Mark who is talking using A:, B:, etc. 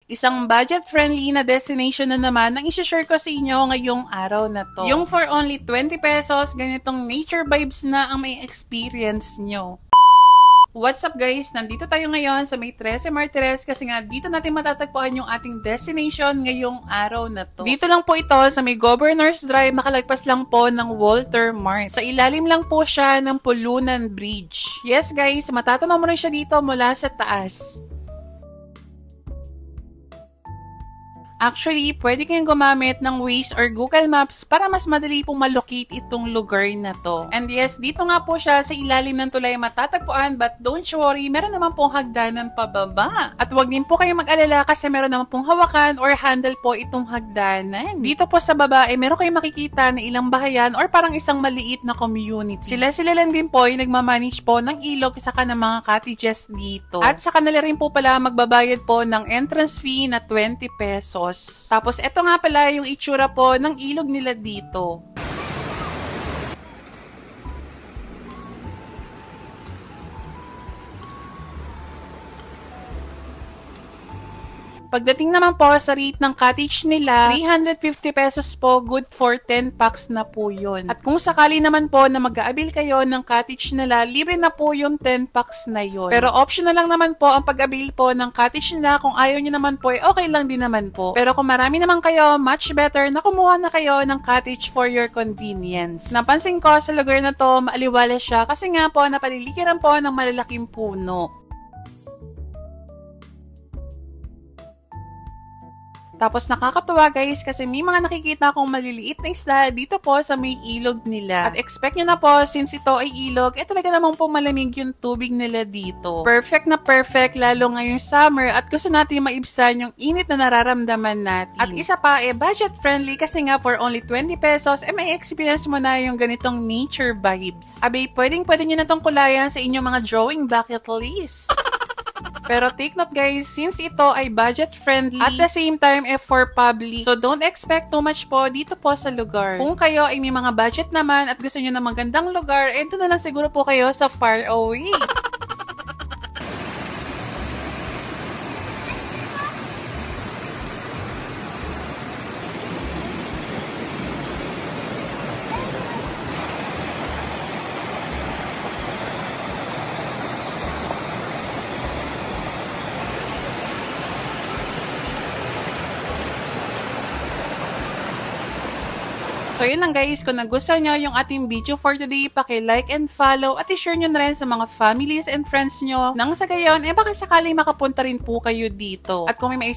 A: Isang budget-friendly na destination na naman ang isi-share ko sa inyo ngayong araw na to. Yung for only 20 pesos, ganitong nature vibes na ang may experience nyo. What's up guys? Nandito tayo ngayon sa may 13 Martires kasi nga dito natin matatagpuan yung ating destination ngayong araw na to. Dito lang po ito sa may Governor's Drive, makalagpas lang po ng Walter Mart. Sa ilalim lang po siya ng Pulunan Bridge. Yes guys, matatanaw mo rin siya dito mula sa taas. Actually, pwede kayong gumamit ng Waze or Google Maps para mas madali pong malocate itong lugar na to. And yes, dito nga po siya sa ilalim ng tulay matatagpuan, but don't worry, meron naman pong hagdanan pababa. At wag din po kayong mag-alala kasi meron naman pong hawakan or handle po itong hagdanan. Dito po sa baba, meron kayong makikita na ilang bahayan or parang isang maliit na community. Sila lang din po yung nagmamanage po ng ilog saka ng mga cottages dito. At sa kanila rin po pala magbabayad po ng entrance fee na 20 pesos. Tapos, eto nga pala yung itsura po ng ilog nila dito. Pagdating naman po sa rate ng cottage nila, 350 pesos po, good for 10 packs na po yun. At kung sakali naman po na mag-aabil kayo ng cottage nila, libre na po yung 10 packs na yun. Pero optional lang naman po ang pag-abil po ng cottage nila. Kung ayaw nyo naman po, okay lang din naman po. Pero kung marami naman kayo, much better na kumuha na kayo ng cottage for your convenience. Napansin ko sa lugar na to, maaliwala siya kasi nga po napalilikiran po ng malalaking puno. Tapos nakakatuwa guys kasi may mga nakikita akong maliliit na isda dito po sa may ilog nila. At expect nyo na po, since ito ay ilog, talaga namang po malamig yung tubig nila dito. Perfect na perfect lalo ngayong summer at gusto natin maibsan yung init na nararamdaman natin. At isa pa, budget friendly kasi nga for only 20 pesos, may experience mo na yung ganitong nature vibes. Abay, pwede nyo na tong kulayan sa inyong mga drawing bucket list. Pero take note guys, since ito ay budget friendly, at the same time for public, so don't expect too much po dito po sa lugar. Kung kayo ay may mga budget naman at gusto nyo ng magandang lugar, ito na lang siguro po kayo sa far away. So yun lang guys, kung nagustuhan nyo yung ating video for today, paki-like and follow at i-share nyo na rin sa mga families and friends nyo nang sa gayon, baka sakaling makapunta rin po kayo dito. At kung may